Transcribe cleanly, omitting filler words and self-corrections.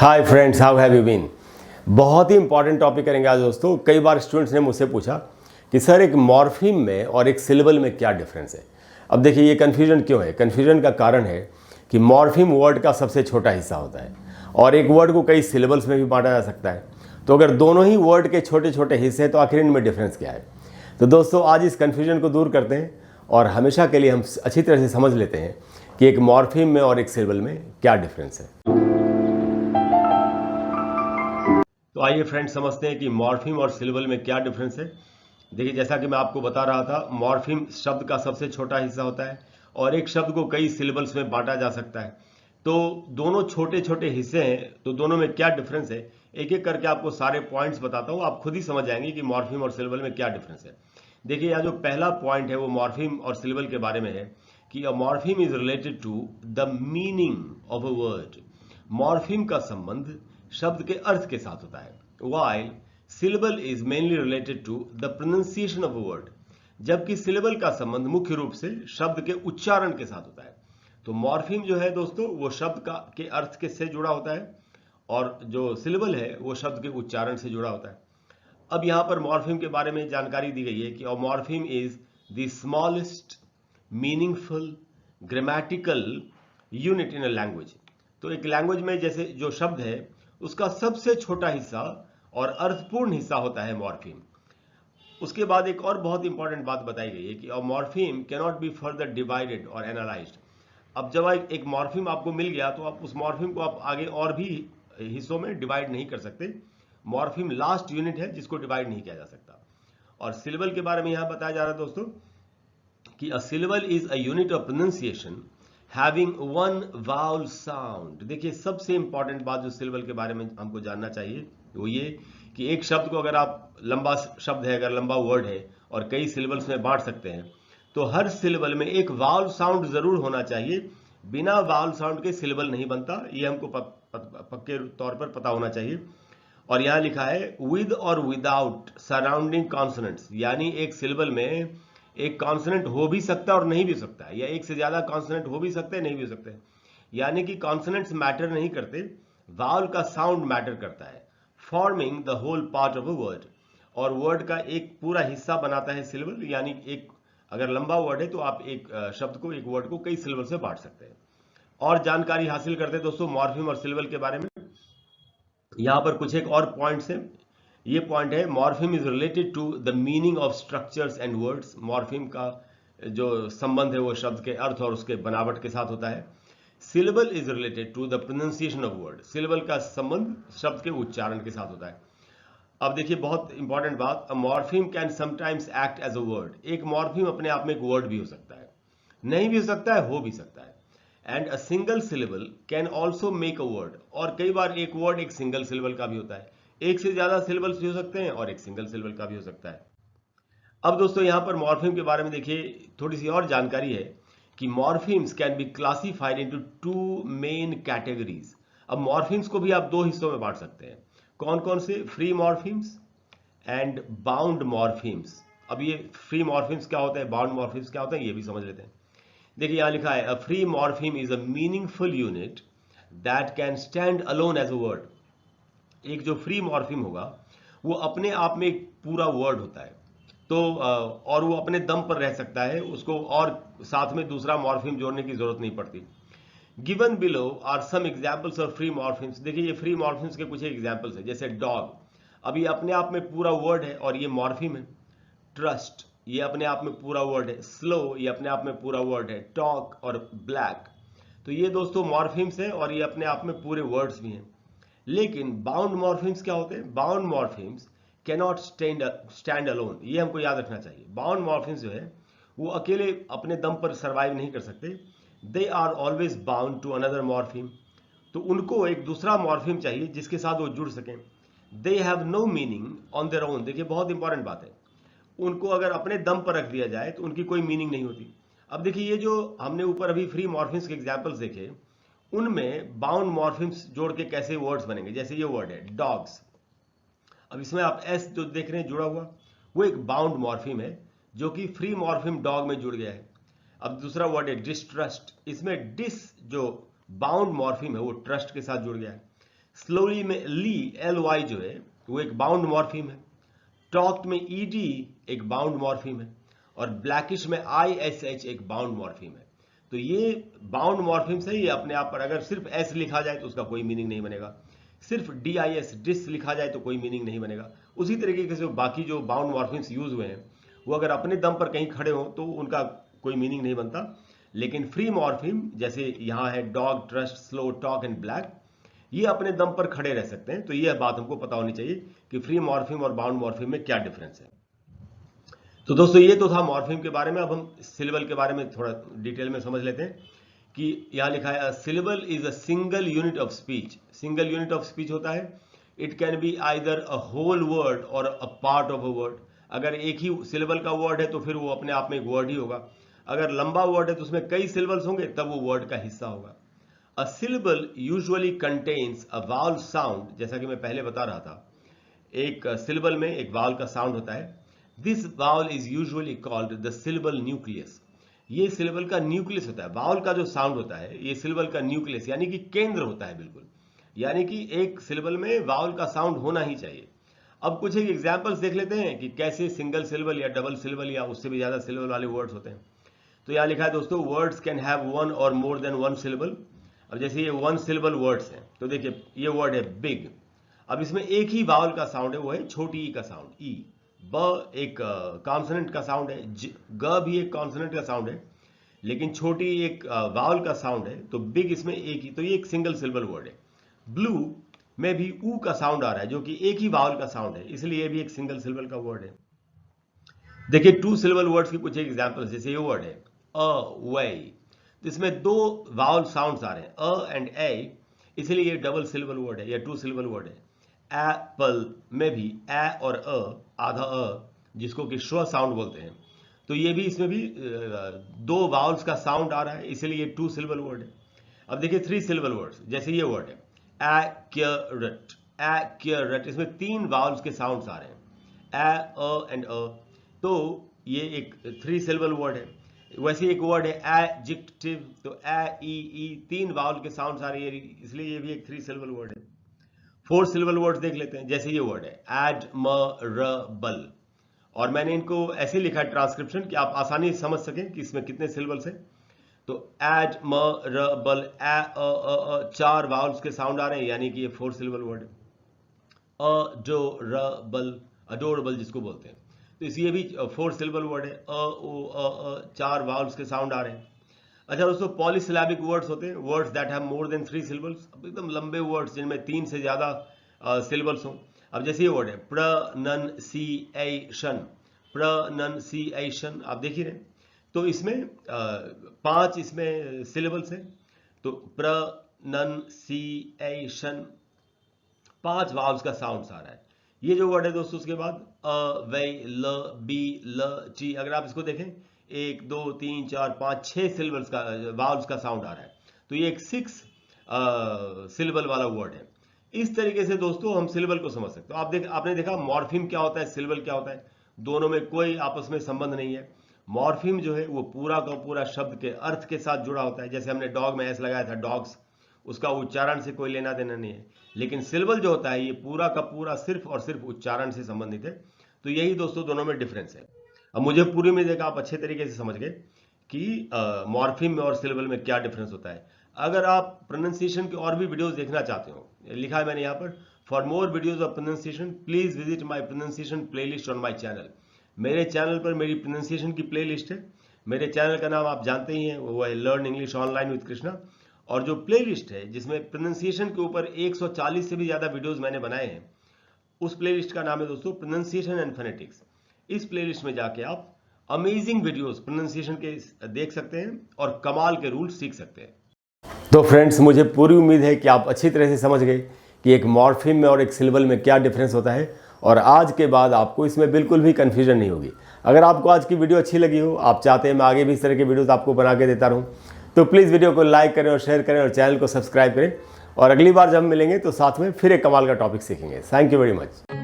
Hi friends, how have you been. बहुत ही important topic करेंगे आज दोस्तों। कई बार स्टूडेंट्स ने मुझसे पूछा कि सर एक मॉर्फीम में और एक सिलेबल में क्या डिफरेंस है। अब देखिए ये कन्फ्यूजन क्यों है। कन्फ्यूजन का कारण है कि मॉर्फीम वर्ड का सबसे छोटा हिस्सा होता है और एक वर्ड को कई सिलेबल्स में भी बांटा जा सकता है। तो अगर दोनों ही वर्ड के छोटे छोटे हिस्से हैं तो आखिर इनमें डिफरेंस क्या है। तो दोस्तों आज इस कन्फ्यूजन को दूर करते हैं और हमेशा के लिए हम अच्छी तरह से समझ लेते हैं कि एक मॉर्फीम में और एक सिलेबल में क्या डिफरेंस है। तो आइए फ्रेंड्स समझते हैं कि मॉर्फीम और सिलेबल में क्या डिफरेंस है। देखिए जैसा कि मैं आपको बता रहा था, मॉर्फीम शब्द का सबसे छोटा हिस्सा होता है और एक शब्द को कई सिलेबल्स में बांटा जा सकता है। तो दोनों छोटे छोटे हिस्से हैं, तो दोनों में क्या डिफरेंस है एक एक करके आपको सारे पॉइंट्स बताता हूँ। आप खुद ही समझ जाएंगे कि मॉर्फीम और सिलेबल में क्या डिफरेंस है। देखिए यहाँ जो पहला पॉइंट है वो मॉर्फीम और सिलेबल के बारे में है कि a morpheme is related to the meaning of a word. Morpheme का संबंध शब्द के अर्थ के साथ होता है, while syllable is mainly related to the pronunciation of a word। जबकि सिलेबल का संबंध मुख्य रूप से शब्द के उच्चारण के साथ होता है। तो मॉर्फीम जो है दोस्तों वो शब्द का के अर्थ के से जुड़ा होता है और जो सिलेबल है वो शब्द के उच्चारण से जुड़ा होता है। अब यहाँ पर मॉर्फीम के बारे में जानकारी दी गई है कि morpheme is the smallest meaningful grammatical unit in a language. तो एक लैंग्वेज में जैसे जो शब्द है उसका सबसे छोटा हिस्सा और अर्थपूर्ण हिस्सा होता है मॉर्फीम। उसके बाद एक और बहुत इंपॉर्टेंट बात बताई गई है कि morpheme can not be further divided और एनालाइज्ड। अब जब एक मॉर्फीम आपको मिल गया तो आप उस मॉर्फीम को आप आगे और भी हिस्सों में डिवाइड नहीं कर सकते। मॉर्फीम लास्ट यूनिट है जिसको डिवाइड नहीं किया जा सकता। और सिलेबल के बारे में यहां बताया जा रहा है दोस्तों कि a syllable is a unit of pronunciation having one vowel sound. देखिए सबसे इंपॉर्टेंट बात जो सिलेबल के बारे में हमको जानना चाहिए वो ये कि एक शब्द को अगर आप लंबा शब्द है, अगर लंबा वर्ड है और कई सिलेबल्स में बांट सकते हैं तो हर सिलेबल में एक वाउल साउंड जरूर होना चाहिए। बिना वाउल साउंड के सिलेबल नहीं बनता, ये हमको पक्के तौर पर पता होना चाहिए। और यहां लिखा है विद और विदाउट सराउंडिंग कॉन्सोनेंट्स, यानी एक सिलेबल में एक कॉन्सोनेंट हो भी सकता है और नहीं भी हो सकता है, या एक से ज्यादा कॉन्सोनेंट हो भी सकते हैं नहीं भी हो सकते। यानी कि कॉन्सोनेंट्स मैटर नहीं करते, वावल का साउंड मैटर करता है, forming the whole part of a word. और वर्ड का एक पूरा हिस्सा बनाता है सिलेबल। यानी एक अगर लंबा वर्ड है तो आप एक शब्द को, एक वर्ड को कई सिलेबल से बांट सकते हैं। और जानकारी हासिल करते हैं दोस्तों मॉर्फीम और सिलेबल के बारे में। यहां पर कुछ एक और पॉइंट्स हैं। ये पॉइंट है morpheme is related to the meaning of structures and words. Morpheme का जो संबंध है वो शब्द के अर्थ और उसके बनावट के साथ होता है। Syllable is related to the pronunciation of word. Syllable का संबंध शब्द के उच्चारण के साथ होता है। अब देखिए बहुत इंपॉर्टेंट बात, a morpheme can sometimes act as a word. एक मॉर्फीम अपने आप में एक वर्ड भी हो सकता है, नहीं भी हो सकता है, हो भी सकता है। And a single syllable can also make a word. और कई बार एक वर्ड एक सिंगल सिलेबल का भी होता है। एक से ज्यादा सिलेबल्स भी हो सकते हैं और एक सिंगल सिलेबल का भी हो सकता है। अब दोस्तों यहां पर मॉर्फीम के बारे में देखिए थोड़ी सी और जानकारी है कि morphemes can be classified into two main categories. अब मॉर्फीम्स को भी आप दो हिस्सों में बांट सकते हैं। कौन कौन से? Free morphemes and bound morphemes. अब ये फ्री मॉर्फीम्स क्या होता है, बाउंड मॉर्फीम्स क्या होता है, ये भी समझ लेते हैं। देखिए यहां लिखा है a free morpheme is a meaningful unit that can stand alone as a word. एक जो फ्री मॉर्फीम होगा वो अपने आप में एक पूरा वर्ड होता है। तो और वो अपने दम पर रह सकता है, उसको और साथ में दूसरा मॉर्फीम जोड़ने की जरूरत नहीं पड़ती। Given below are some examples of free morphemes. देखिए ये फ्री मॉर्फीम्स के कुछ एग्जाम्पल्स है, जैसे डॉग, अब ये अपने आप में पूरा वर्ड है और ये मॉर्फीम है। ट्रस्ट, ये अपने आप में पूरा वर्ड है। स्लो, ये अपने आप में पूरा वर्ड है। टॉक और ब्लैक, तो ये दोस्तों मॉर्फीम्स है और ये अपने आप में पूरे वर्ड्स भी हैं। लेकिन बाउंड मॉर्फीम्स क्या होते हैं? Bound morphemes cannot stand alone. ये हमको याद रखना चाहिए। बाउंड मॉर्फीम्स जो है वो अकेले अपने दम पर सर्वाइव नहीं कर सकते। They are always bound to another morpheme. तो उनको एक दूसरा मॉर्फीम चाहिए जिसके साथ वो जुड़ सकें। They have no meaning on their own. देखिए बहुत इंपॉर्टेंट बात है, उनको अगर अपने दम पर रख दिया जाए तो उनकी कोई मीनिंग नहीं होती। अब देखिए ये जो हमने ऊपर अभी फ्री मॉर्फिम्स के एग्जांपल्स देखे, उनमें बाउंड मॉर्फिम्स जोड़ के कैसे वर्ड्स बनेंगे। जैसे ये वर्ड है डॉग्स, अब इसमें आप एस जो देख रहे हैं जुड़ा हुआ, वो एक बाउंड मॉर्फिम है जो कि फ्री मॉर्फिम डॉग में जुड़ गया है। अब दूसरा वर्ड है डिस्ट्रस्ट, इसमें डिस जो बाउंड मॉर्फिम है वो ट्रस्ट के साथ जुड़ गया है। स्लोली में ली LY जो है वो एक बाउंड मॉर्फीम है। टॉक्ड में ED एक बाउंड मॉर्फीम है और ब्लैकिश में ISH एक बाउंड मॉर्फीम है। तो ये बाउंड मॉर्फीम से ही अपने आप पर अगर सिर्फ S लिखा जाए तो उसका कोई मीनिंग नहीं बनेगा, सिर्फ DIS डिस लिखा जाए तो कोई मीनिंग नहीं बनेगा। उसी तरीके से बाकी जो बाउंड मॉर्फीम्स यूज हुए हैं वो अगर अपने दम पर कहीं खड़े हो तो उनका कोई मीनिंग नहीं बनता। लेकिन फ्री मॉर्फीम जैसे यहाँ है dog, trust, slow, talk and black, ये अपने दम पर खड़े रह सकते हैं। तो यह बात हमको पता होनी चाहिए कि फ्री मॉर्फीम और बाउंड मॉर्फीम में क्या डिफरेंस है। तो दोस्तों ये तो था मॉर्फीम के बारे में। अब हम सिलेबल के बारे में थोड़ा डिटेल में समझ लेते हैं कि यहाँ लिखा है syllable is a single unit of speech. Single unit of speech होता है, it can be either a whole word और a part of a word. अगर एक ही सिलेबल का वर्ड है तो फिर वो अपने आप में एक वर्ड ही होगा। अगर लंबा वर्ड है तो उसमें कई सिलेबल्स होंगे तब वो वर्ड का हिस्सा होगा। A syllable usually contains a vowel sound, जैसा कि मैं पहले बता रहा था, एक सिलेबल में एक वावल का साउंड होता है। This vowel is usually called the syllable nucleus. ये सिलेबल का न्यूक्लियस होता है। वावल का जो साउंड होता है ये सिलेबल का न्यूक्लियस यानी कि केंद्र होता है बिल्कुल। यानी कि एक सिलेबल में वावल का साउंड होना ही चाहिए। अब कुछ एक एग्जांपल्स देख लेते हैं कि कैसे सिंगल सिलेबल या डबल सिलेबल या उससे भी ज्यादा सिलेबल वाले वर्ड्स होते हैं। तो यहाँ लिखा है दोस्तों, वर्ड्स कैन हैव वन और मोर देन वन सिलेबल। अब जैसे ये वन सिलेबल वर्ड्स हैं तो देखिए ये वर्ड है बिग। अब इसमें एक ही वावल का साउंड है, वो है छोटी ई का साउंड ई। ब एक कॉन्सोनेंट का साउंड है, ग भी एक कॉन्सोनेंट का साउंड है, लेकिन छोटी एक वावल का साउंड है। तो बिग इसमें एक ही, तो ये एक सिंगल सिलेबल वर्ड है। ब्लू में भी ऊ का साउंड आ रहा है जो कि एक ही वावल का साउंड है, इसलिए ये भी एक सिंगल सिलेबल का वर्ड है। देखिए टू सिलेबल वर्ड्स की कुछ एग्जांपल्स, जैसे ये वर्ड है अ वे, तो इसमें दो वावल साउंड्स आ रहे हैं अ एंड ए, इसलिए ये डबल सिलेबल वर्ड है या टू सिलेबल वर्ड है। एप्पल में भी ए और आधा जिसको कि श्व साउंड बोलते हैं, तो ये भी इसमें भी दो वावल्स का साउंड आ रहा है, इसलिए ये टू सिलेबल वर्ड है। अब देखिए थ्री सिलेबल वर्ड्स, जैसे ये वर्ड है एक्यूरेट। एक्यूरेट इसमें तीन वावल्स के साउंड्स आ रहे हैं ए एंड तो ये एक थ्री सिलेबल वर्ड है। वैसे एक वर्ड है एडजेक्टिव, तो ए ई तीन वावल के साउंड्स आ रहे हैं, इसलिए ये भी एक थ्री सिलेबल वर्ड है। फोर सिलेबल वर्ड्स देख लेते हैं, जैसे ये वर्ड है एडमरबल, और मैंने इनको ऐसे लिखा है ट्रांसक्रिप्शन कि आप आसानी से समझ सकें कि इसमें कितने सिलेबल्स हैं। तो एडमरबल चार वावल्स के साउंड आ रहे हैं, यानी कि ये फोर सिलेबल वर्ड है। अडोरबल, अडोरेबल जिसको बोलते हैं, तो इसलिए भी फोर सिलेबल वर्ड है। चार वावल्स के साउंड आ रहे हैं। अच्छा दोस्तों, पॉलीसिलैबिक वर्ड्स होते हैं, words that have more than three syllables. अब एकदम लंबे वर्ड्स जिनमें तीन से ज्यादा सिलेबल्स हों। अब जैसे ये वर्ड है प्रोनंसिएशन, प्रोनंसिएशन आप देख ही रहे, तो इसमें पांच इसमें सिलेबल्स हैं। तो प्रोनंसिएशन, पांच वावल्स का साउंड आ रहा है। ये जो वर्ड है दोस्तों, उसके बाद अ वे ल बी ल ची, अगर आप इसको देखें एक दो तीन चार पांच छह सिलेबल्स का वावल्स का साउंड आ रहा है, तो ये एक सिक्स सिलेबल वाला वर्ड है। इस तरीके से दोस्तों हम सिलेबल को समझ सकते हो। आपने देखा मॉर्फीम क्या होता है, सिलेबल क्या होता है, दोनों में कोई आपस में संबंध नहीं है। मॉर्फीम जो है वो पूरा का पूरा शब्द के अर्थ के साथ जुड़ा होता है। जैसे हमने डॉग में एस लगाया था, डॉग्स, उसका उच्चारण से कोई लेना देना नहीं है। लेकिन सिलेबल जो होता है ये पूरा का पूरा सिर्फ और सिर्फ उच्चारण से संबंधित है। तो यही दोस्तों दोनों में डिफरेंस है। अब मुझे पूरी उम्मीद है कि आप अच्छे तरीके से समझ गए कि मॉर्फीम में और सिलेबल में क्या डिफरेंस होता है। अगर आप प्रोनाउंसिएशन के और भी वीडियोस देखना चाहते हो, लिखा है मैंने यहाँ पर, for more videos of pronunciation please visit my pronunciation playlist on my channel. मेरे चैनल पर मेरी प्रोनाउंसिएशन की प्लेलिस्ट है। मेरे चैनल का नाम आप जानते ही हैं, वो है learn English online with Krishna. और जो प्लेलिस्ट है जिसमें प्रोनाउंसिएशन के ऊपर 140 से भी ज्यादा वीडियोस मैंने बनाए हैं, उस प्लेलिस्ट का नाम है दोस्तों प्रोनाउंसिएशन एंड फोनेटिक्स। इस प्लेलिस्ट में जाके आप अमेजिंग वीडियोस प्रोनाउंसिएशन के देख सकते हैं और कमाल के रूल सीख सकते हैं। तो फ्रेंड्स, मुझे पूरी उम्मीद है कि आप अच्छी तरह से समझ गए कि एक मॉर्फीम में और एक सिलेबल में क्या डिफरेंस होता है, और आज के बाद आपको इसमें बिल्कुल भी कन्फ्यूजन नहीं होगी। अगर आपको आज की वीडियो अच्छी लगी हो, आप चाहते हैं मैं आगे भी इस तरह के वीडियोस आपको बना के देता रहूं, तो प्लीज़ वीडियो को लाइक करें और शेयर करें और चैनल को सब्सक्राइब करें। और अगली बार जब मिलेंगे तो साथ में फिर एक कमाल का टॉपिक सीखेंगे। Thank you very much.